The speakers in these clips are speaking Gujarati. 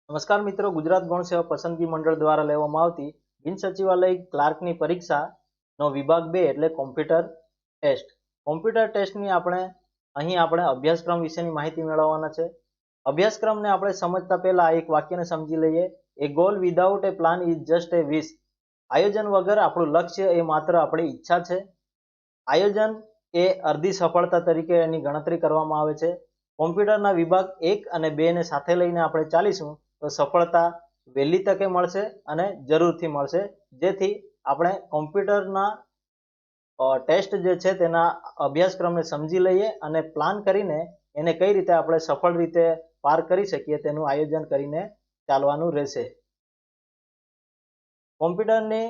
નમસ્કાર મિત્રો, ગુજરાત ગૌણ સેવા પસંદગી મંડળ દ્વારા લેવામાં આવતી બિન સચિવાલય ક્લાર્કની પરીક્ષાનો વિભાગ 2 એટલે કોમ્પ્યુટર ટેસ્ટ. કોમ્પ્યુટર ટેસ્ટની આપણે અભ્યાસક્રમ વિશેની માહિતી મેળવવાના છે. અભ્યાસક્રમને આપણે સમજતા પહેલા એક વાક્યને સમજી લઈએ. A goal without a plan is just a wish. આયોજન વગર આપણું લક્ષ્ય એ માત્ર આપણી ઈચ્છા છે. આયોજન એ અડધી સફળતા તરીકે એની ગણતરી કરવામાં આવે છે. કોમ્પ્યુટરના વિભાગ 1 અને 2 ને સાથે લઈને આપણે ચાલીશું તો સફળતા વહેલી તકે મળશે અને જરૂરથી મળશે, જેથી આપણે કોમ્પ્યુટરના ટેસ્ટ જે છે તેના અભ્યાસક્રમને સમજી લઈએ અને પ્લાન કરીને એને કઈ રીતે આપણે સફળ રીતે પાર કરી શકીએ તેનું આયોજન કરીને ચાલવાનું રહેશે. કોમ્પ્યુટરની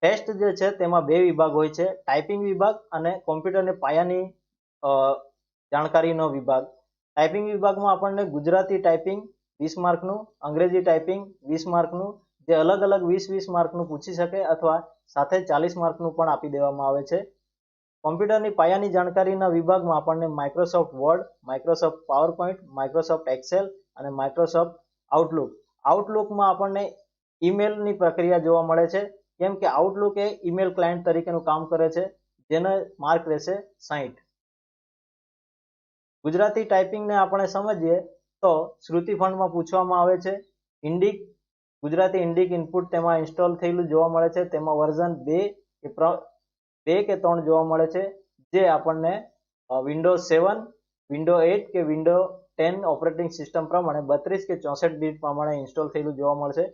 ટેસ્ટ જે છે તેમાં બે વિભાગ હોય છે, ટાઈપિંગ વિભાગ અને કોમ્પ્યુટરની પાયાની જાણકારીનો વિભાગ. ટાઈપિંગ વિભાગમાં આપણને ગુજરાતી ટાઈપિંગ 20 માર્કનું, અંગ્રેજી ટાઈપિંગ 20 માર્કનું, જે અલગ અલગ 20-20 માર્કનું પૂછી શકે અથવા સાથે 40 માર્કનું પણ આપી દેવામાં આવે છે. કોમ્પ્યુટરની પાયાની જાણકારીના વિભાગમાં આપણને Microsoft Word, Microsoft PowerPoint, Microsoft Excel અને માઇક્રોસોફ્ટ આઉટલુક. આઉટલુકમાં આપણને ઈમેલની પ્રક્રિયા જોવા મળે છે, કેમ કે આઉટલુક એ ઈમેલ ક્લાયન્ટ તરીકેનું કામ કરે છે, જેનો માર્ક રહેશે 60. ગુજરાતી ટાઈપિંગને આપણે સમજીએ તો શ્રુતિ ફંડમાં પૂછવામાં આવે છે. ઇન્ડિક ગુજરાતી ઇન્ડિક ઇનપુટ તેમાં ઇન્સ્ટોલ થયેલું જોવા મળે છે. તેમાં વર્ઝન 2 કે 3 જોવા મળે છે, જે આપણને વિન્ડોઝ 7, વિન્ડો 8 કે વિન્ડો 10 ઓપરેટિંગ સિસ્ટમ પ્રમાણે 32 કે 64 બીટ પ્રમાણે ઇન્સ્ટોલ થયેલું જોવા મળશે.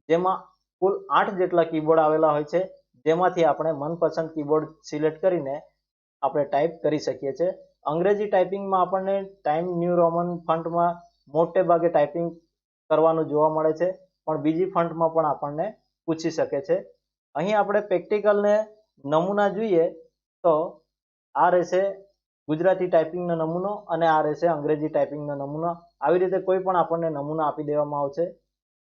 જેમાં કુલ 8 જેટલા કીબોર્ડ આવેલા હોય છે, જેમાંથી આપણે મનપસંદ કીબોર્ડ સિલેક્ટ કરીને આપણે ટાઈપ કરી શકીએ છીએ. અંગ્રેજી ટાઈપિંગમાં આપણને ટાઈમ ન્યૂ રોમન ફોન્ટમાં મોટે ભાગે ટાઈપિંગ કરવાનું જોવા મળે છે, પણ બીજી ફોન્ટમાં પણ આપણને પૂછી શકે છે. અહીં આપણે પ્રેક્ટિકલને નમૂના જોઈએ તો આ રહેશે ગુજરાતી ટાઈપિંગનો નમૂનો અને આ રહેશે અંગ્રેજી ટાઈપિંગનો નમૂનો. આવી રીતે કોઈ પણ આપણને નમૂના આપી દેવામાં આવશે,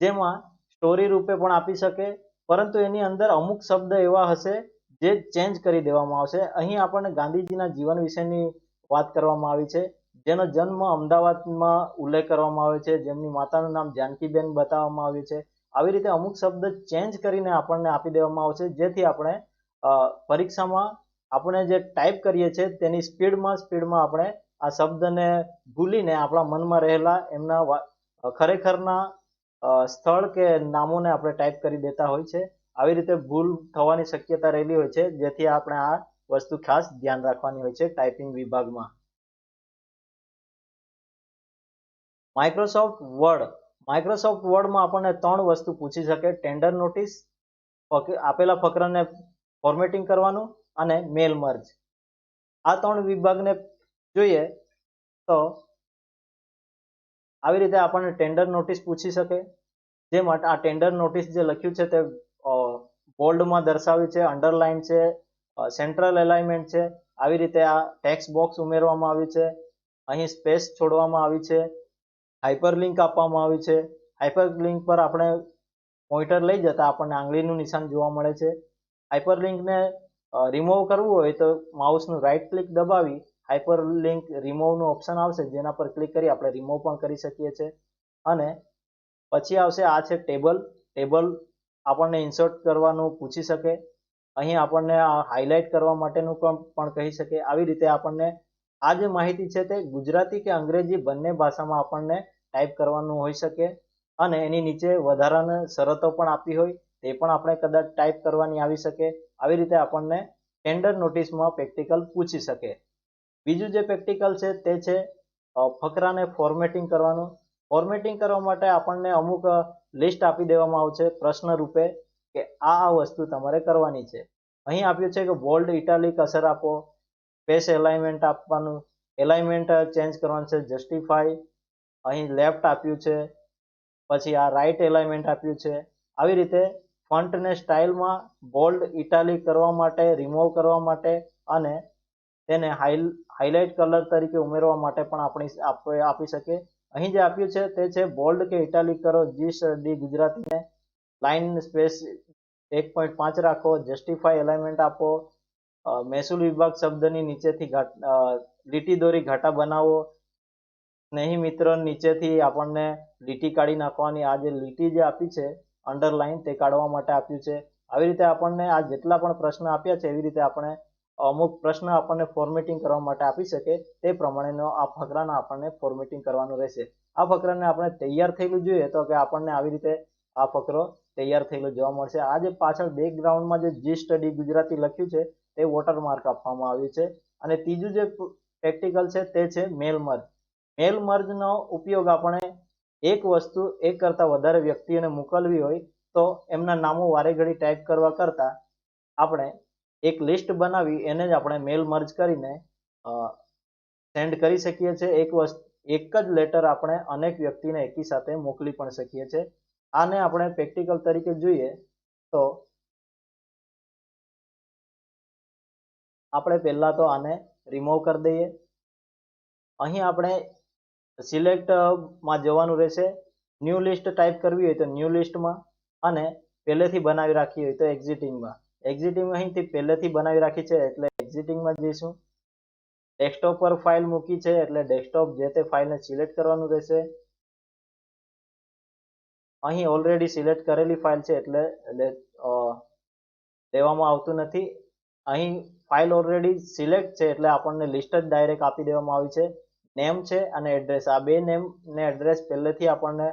જેમાં સ્ટોરી રૂપે પણ આપી શકે, પરંતુ એની અંદર અમુક શબ્દ એવા હશે જે ચેન્જ કરી દેવામાં આવશે. અહીં આપણને ગાંધીજીના જીવન વિશેની વાત કરવામાં આવી છે, જેનો જન્મ અમદાવાદમાં ઉલ્લેખ કરવામાં આવે છે, જેમની માતાનું નામ જાનકીબેન બતાવવામાં આવ્યું છે. આવી રીતે અમુક શબ્દ ચેન્જ કરીને આપણને આપી દેવામાં આવશે, જેથી આપણે પરીક્ષામાં આપણે જે ટાઈપ કરીએ છીએ તેની સ્પીડમાં આપણે આ શબ્દને ભૂલીને આપણા મનમાં રહેલા એમના ખરેખરના સ્થળ કે નામોને આપણે ટાઈપ કરી દેતા હોય છે. આવી રીતે ભૂલ થવાની શક્યતા રહેલી હોય છે, જેથી આપણે આ વસ્તુ ખાસ ધ્યાન રાખવાની હોય છે ટાઈપિંગ વિભાગમાં. માઇક્રોસોફ્ટ વર્ડમાં આપણને 3 વસ્તુ પૂછી શકે: ટેન્ડર નોટિસ, આપેલા ફકરાને ફોર્મેટિંગ કરવાનું અને મેલ મર્જ. આ 3 વિભાગને જોઈએ તો આવી રીતે આપણને ટેન્ડર નોટિસ પૂછી શકે. જે માટે આ ટેન્ડર નોટિસ જે લખ્યું છે તે બોલ્ડમાં દર્શાવ્યું છે, અંડરલાઇન છે, સેન્ટ્રલ એલાઇનમેન્ટ છે. આવી રીતે આ ટેક્સ્ટ બોક્સ ઉમેરવામાં આવ્યું છે, અહીં સ્પેસ છોડવામાં આવી છે, હાઇપરલિંક આપવામાં આવી છે. હાઇપરલિંક પર આપણે પોઇન્ટર લઈ જતા આપણને આંગળીનું નિશાન જોવા મળે છે. હાઇપરલિંકને રિમૂવ કરવું હોય તો માઉસનું રાઈટ ક્લિક દબાવી હાઇપરલિંક રિમૂવનું ઓપ્શન આવશે, જેના પર ક્લિક કરી આપણે રિમૂવ પણ કરી શકીએ છીએ. અને પછી આવશે આ છે ટેબલ આપણને ઇન્સર્ટ કરવાનું પૂછી શકે. અહીં આપણને હાઇલાઇટ કરવા માટેનું પણ કહી શકે. આવી રીતે આપણને આ જે માહિતી છે તે ગુજરાતી કે અંગ્રેજી બંને ભાષામાં આપણને ટાઈપ કરવાનું હોઈ શકે, અને એની નીચે વધારાની શરતો પણ આપી હોય તે પણ આપણે કદાચ ટાઈપ કરવાની આવી શકે. આવી રીતે આપણને ટેન્ડર નોટિસમાં પ્રેક્ટિકલ પૂછી શકે. બીજું જે પ્રેક્ટિકલ છે તે છે ફકરાને ફોર્મેટિંગ કરવાનું. ફોર્મેટિંગ કરવા માટે આપણને અમુક લિસ્ટ આપી દેવામાં આવશે પ્રશ્ન રૂપે કે આ વસ્તુ તમારે કરવાની છે. અહીં આપ્યું છે કે બોલ્ડ ઇટાલિક અસર આપો, સ્પેસ એલાઇનમેન્ટ આપવાનું, એલાઇનમેન્ટ ચેન્જ કરવાનું છે, જસ્ટિફાઈ, અહીં લેફ્ટ આપ્યું છે, પછી આ રાઈટ એલાઇનમેન્ટ આપ્યું છે. આવી રીતે ફોન્ટને સ્ટાઇલમાં બોલ્ડ ઇટાલિક કરવા માટે, રિમૂવ કરવા માટે અને તેને હાઇલાઇટ કલર તરીકે ઉમેરવા માટે પણ આપણે આપી શકે. અહીં જે આપ્યું છે તે છે બોલ્ડ કે ઇટાલિક કરો, જી ગુજરાતીને લાઇન સ્પેસ 1.5 રાખો, જસ્ટિફાઈ એલાઇનમેન્ટ આપો, મહેસૂલ વિભાગ શબ્દની નીચેથી લીટી દોરી ઘાટા બનાવો, સ્નેહી મિત્રો નીચેથી આપણને લીટી કાઢી નાખવાની, આ જે લીટી જે આપી છે અંડરલાઈન તે કાઢવા માટે આપ્યું છે. આવી રીતે આપણને આ જેટલા પણ પ્રશ્ન આપ્યા છે એવી રીતે આપણે અમુક પ્રશ્ન આપણને ફોર્મેટિંગ કરવા માટે આપી શકે તે પ્રમાણેનો આ ફકરાને આપણને ફોર્મેટિંગ કરવાનું રહેશે. આ ફકરાને આપણે તૈયાર થયેલું જોઈએ તો કે આપણને આવી રીતે આ ફકરો તૈયાર થયેલો જોવા મળશે. આ જે પાછળ બેકગ્રાઉન્ડમાં જે જી સ્ટડી ગુજરાતી લખ્યું છે તે વોટરમાર્ક આપવામાં આવ્યું છે. અને ત્રીજું જે પ્રેક્ટિકલ છે તે છે મેલ મર્જ. મેલ મર્જનો ઉપયોગ આપણે એક વસ્તુ એક કરતાં વધારે વ્યક્તિઓને મોકલવી હોય તો એમના નામો વારે ઘડી ટાઈપ કરવા કરતાં આપણે એક લિસ્ટ બનાવી એને જ આપણે મેલ મર્જ કરીને સેન્ડ કરી શકીએ છીએ. એક જ લેટર આપણે અનેક વ્યક્તિને એકી સાથે મોકલી પણ શકીએ છીએ. આને આપણે પ્રેક્ટિકલ તરીકે જોઈએ તો આપણે પહેલા તો આને રિમૂવ કરી દઈએ. અહીં આપણે સિલેક્ટમાં જવાનું રહેશે. ન્યૂ લિસ્ટ ટાઈપ કરવી હોય તો ન્યૂ લિસ્ટમાં, અને પહેલેથી બનાવી રાખી હોય તો એક્ઝિટિંગમાં. એક્ઝિટિંગ અહીંથી પહેલેથી બનાવી રાખી છે એટલે એક્ઝિટિંગમાં જઈશું. ડેસ્કટોપ પર ફાઇલ મૂકી છે એટલે ડેસ્કટોપ જે તે ફાઇલને સિલેક્ટ કરવાનું રહેશે. અહીં ઓલરેડી સિલેક્ટ કરેલી ફાઇલ છે એટલે લેવામાં આવતું નથી. અહીં ફાઇલ ઓલરેડી સિલેક્ટ છે એટલે આપણને લિસ્ટ જ ડાયરેક્ટ આપી દેવામાં આવી છે. નેમ છે અને એડ્રેસ, આ બે નેમ ને એડ્રેસ પહેલેથી આપણને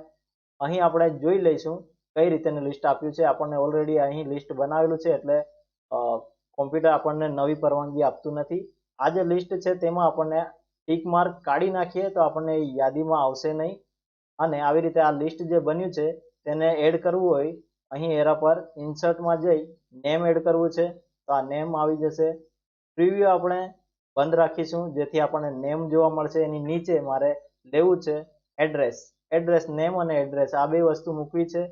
અહીં આપણે જોઈ લઈશું કઈ રીતેનું લિસ્ટ આપ્યું છે. આપણને ઓલરેડી અહીં લિસ્ટ બનાવેલું છે એટલે કોમ્પ્યુટર આપણને નવી પરવાનગી આપતું નથી. આ જે લિસ્ટ છે તેમાં આપણને ટીક માર્ક કાઢી નાખીએ તો આપણને યાદીમાં આવશે નહીં. અને આવી રીતે આ લિસ્ટ જે બન્યું છે તેને એડ કરવું હોય અહીં એરા પર ઇન્સર્ટમાં જઈ નેમ એડ કરવું છે તો આ નેમ આવી જશે. પ્રિવ્યુ આપણે બંધ રાખીશું જેથી આપણને નેમ જોવા મળશે. એની નીચે મારે લેવું છે એડ્રેસ, નેમ અને એડ્રેસ આ બે વસ્તુ મૂકવી છે.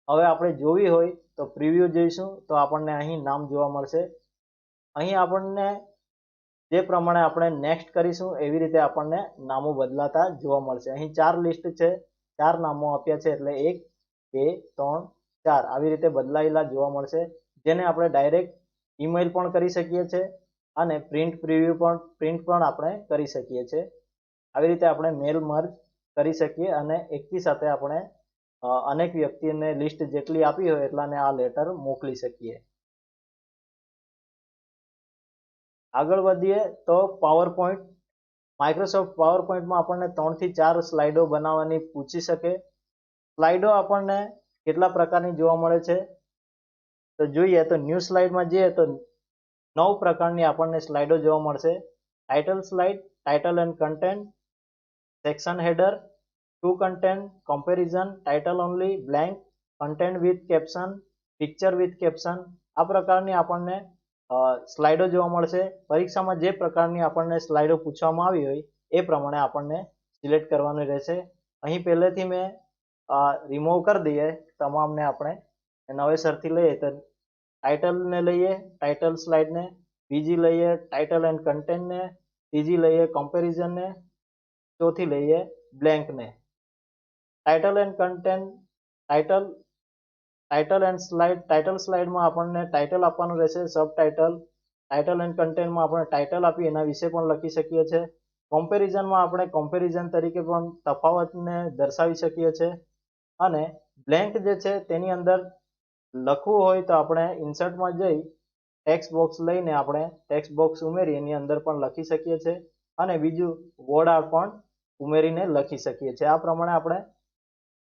હવે આપણે જોવી હોય તો પ્રિવ્યુ જઈશું તો આપણને અહીં નામ જોવા મળશે. અહીં આપણને જે પ્રમાણે આપણે નેક્સ્ટ કરીશું એવી રીતે આપણને નામો બદલાતા જોવા મળશે. અહીં 4 લિસ્ટ છે, 4 નામો આપ્યા છે એટલે 1 2 3 4 આવી રીતે બદલાયેલા જોવા મળશે, જેને આપણે ડાયરેક્ટ ઈમેલ પણ કરી શકીએ છીએ અને પ્રિન્ટ પણ આપણે કરી શકીએ છીએ. આવી રીતે આપણે મેલ મર્જ કરી શકીએ અને એકી સાથે આપણે અનેક વ્યક્તિને લિસ્ટ જેટલી આપી હોય એટલાને આ લેટર મોકલી શકીએ. આગળ વધીએ તો પાવરપોઈન્ટ. માઇક્રોસોફ્ટ પાવરપોઈન્ટમાં આપણને 3 થી 4 સ્લાઇડો બનાવવાની પૂછી શકે. સ્લાઇડો આપણને કેટલા પ્રકારની જોવા મળે છે તો જોઈએ તો ન્યૂ સ્લાઇડમાં જઈએ તો 9 પ્રકારની આપણને સ્લાઇડો જોવા મળશે. Title slide, title and content, section header, two content, comparison, title only, blank, content with caption, picture with caption. આ પ્રકારની આપણને સ્લાઇડો જોવા મળશે. પરીક્ષામાં જે પ્રકારની આપણને સ્લાઇડો પૂછવામાં આવી હોય એ પ્રમાણે આપણને સિલેક્ટ કરવાનું રહેશે. અહીં પહેલેથી મેં રિમૂવ કરી દઈએ તમામને. આપણે નવેસરથી લઈએ તો ટાઇટલને લઈએ, ટાઇટલ સ્લાઇડને, બીજી લઈએ ટાઇટલ એન્ડ કન્ટેન્ટને, ત્રીજી લઈએ કમ્પેરિઝનને, ચોથી લઈએ બ્લેન્કને. Title and content, title and slide. Title સ્લાઇડમાં આપણને ટાઇટલ આપવાનું રહેશે, સબ ટાઇટલ. ટાઇટલ એન્ડ કન્ટેન્ટમાં આપણે ટાઇટલ આપી એના વિશે પણ લખી શકીએ છીએ. કમ્પેરિઝનમાં આપણે કમ્પેરિઝન તરીકે પણ તફાવતને દર્શાવી શકીએ છીએ. અને બ્લેન્ક જે છે તેની અંદર લખવું હોય તો આપણે ઇન્સર્ટમાં જઈ ટેક્સ્ટ બોક્સ લઈને આપણે ટેક્સ્ટ બોક્સ ઉમેરી એની અંદર પણ લખી શકીએ છીએ અને બીજું વર્ડ પણ ઉમેરીને લખી શકીએ છીએ. આ પ્રમાણે આપણે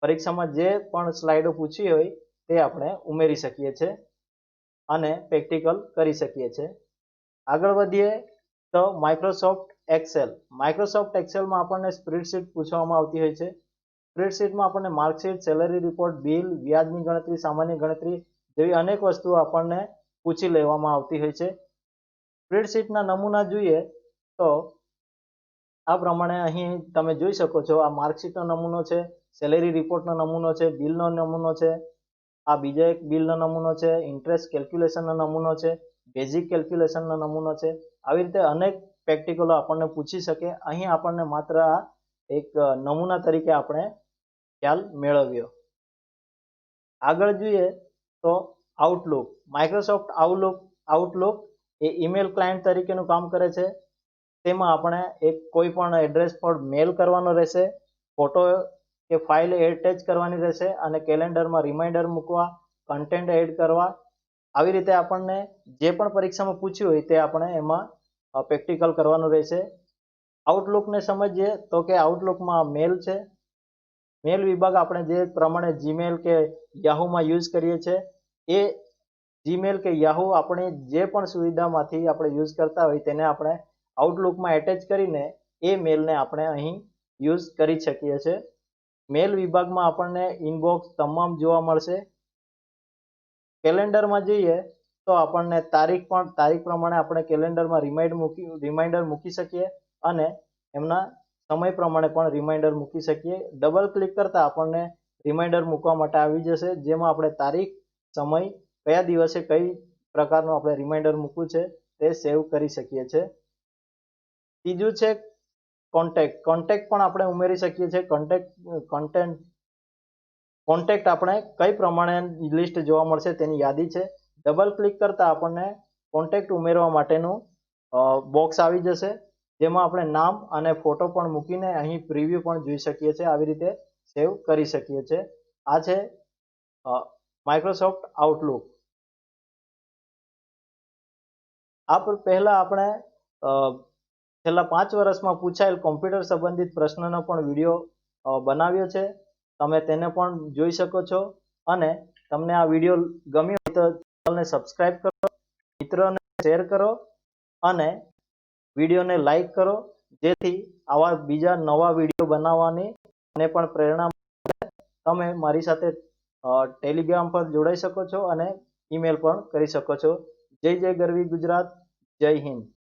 પરીક્ષામાં જે પણ સ્લાઇડો પૂછી હોય તે આપણે ઉમેરી શકીએ છીએ અને પ્રેક્ટિકલ કરી શકીએ છીએ. આગળ વધીએ તો માઇક્રોસોફ્ટ એક્સેલ. માઇક્રોસોફ્ટ એક્સેલમાં આપણને સ્પ્રેડશીટ પૂછવામાં આવતી હોય છે. સ્પ્રેડશીટમાં આપણને માર્કશીટ, સેલરી રિપોર્ટ, બિલ, વ્યાજની ગણતરી, સામાન્ય ગણતરી જેવી અનેક વસ્તુઓ આપણને પૂછી લેવામાં આવતી હોય છે. સ્પ્રેડશીટના નમૂના જોઈએ તો આ પ્રમાણે અહીં તમે જોઈ શકો છો. આ માર્કશીટનો નમૂનો છે, સેલેરી રિપોર્ટનો નમૂનો છે, બિલનો નમૂનો છે, આ બીજો એક બિલનો નમૂનો છે, ઇન્ટરેસ્ટ કેલ્ક્યુલેશનનો નમૂનો છે, બેઝિક કેલ્ક્યુલેશનનો નમૂનો છે. આવી રીતે અનેક પ્રેક્ટિકલો આપણને પૂછી શકે. અહીં આપણને માત્ર આ એક નમૂના તરીકે આપણે ખ્યાલ મેળવ્યો. આગળ જોઈએ તો આઉટલુક. માઇક્રોસોફ્ટ આઉટલુક એ ઈમેલ ક્લાયન્ટ તરીકેનું કામ કરે છે. તેમાં આપણે એક કોઈ પણ એડ્રેસ પર મેલ કરવાનો રહેશે, ફોટો કે ફાઇલ એટેચ કરવાની રહેશે અને કેલેન્ડરમાં રિમાઇન્ડર મૂકવા, કન્ટેન્ટ એડ કરવા, આવી રીતે આપણને જે પણ પરીક્ષામાં પૂછ્યું હોય તે આપણે એમાં પ્રેક્ટિકલ કરવાનું રહેશે. આઉટલુકને સમજીએ તો કે આઉટલુકમાં મેલ છે. મેલ વિભાગ આપણે જે પ્રમાણે જીમેલ કે યાહૂમાં યુઝ કરીએ છીએ એ જીમેલ કે યાહૂ આપણે જે પણ સુવિધામાંથી આપણે યુઝ કરતા હોય તેને આપણે આઉટલુકમાં એટેચ કરીને એ મેલને આપણે અહીં યુઝ કરી શકીએ છીએ. મેલ વિભાગમાં આપણને ઇનબોક્સ તમામ જોવા મળશે. કેલેન્ડરમાં જઈએ તો આપણને તારીખ પ્રમાણે આપણે કેલેન્ડરમાં રિમાઇન્ડર મૂકી શકીએ અને એમના સમય પ્રમાણે પણ રિમાઇન્ડર મૂકી શકીએ. ડબલ ક્લિક કરતા આપણને રિમાઇન્ડર મૂકવા માટે આવી જશે, જેમાં આપણે તારીખ, સમય, કયા દિવસે કઈ પ્રકારનું આપણે રિમાઇન્ડર મૂકવું છે તે સેવ કરી શકીએ છીએ. ત્રીજું છે કોન્ટેક્ટ પણ આપણે ઉમેરી શકીએ છીએ. કોન્ટેક્ટ આપણે કઈ પ્રમાણે લિસ્ટ જોવા મળશે તેની યાદી છે. ડબલ ક્લિક કરતા આપણને કોન્ટેક્ટ ઉમેરવા માટેનું બોક્સ આવી જશે, જેમાં આપણે નામ અને ફોટો પણ મૂકીને અહીં પ્રિવ્યુ પણ જોઈ શકીએ છીએ. આવી રીતે સેવ કરી શકીએ છીએ. આ છે માઇક્રોસોફ્ટ આઉટલુક. આ પહેલા આપણે છેલ્લા 5 વર્ષમાં પૂછાયેલ કોમ્પ્યુટર સંબંધિત પ્રશ્નનો પણ વિડીયો બનાવ્યો છે. તમે તેને પણ જોઈ શકો છો અને તમને આ વિડીયો ગમ્યો હોય તો ચેનલને સબસ્ક્રાઇબ કરો, મિત્રોને શેર કરો અને વિડીયોને લાઈક કરો, જેથી આવા બીજા નવા વિડીયો બનાવવાની મને પણ પ્રેરણા મળે. તમે મારી સાથે ટેલિગ્રામ પર જોડાઈ શકો છો અને ઈમેલ પણ કરી શકો છો. જય જય ગરવી ગુજરાત. જય હિન્દ.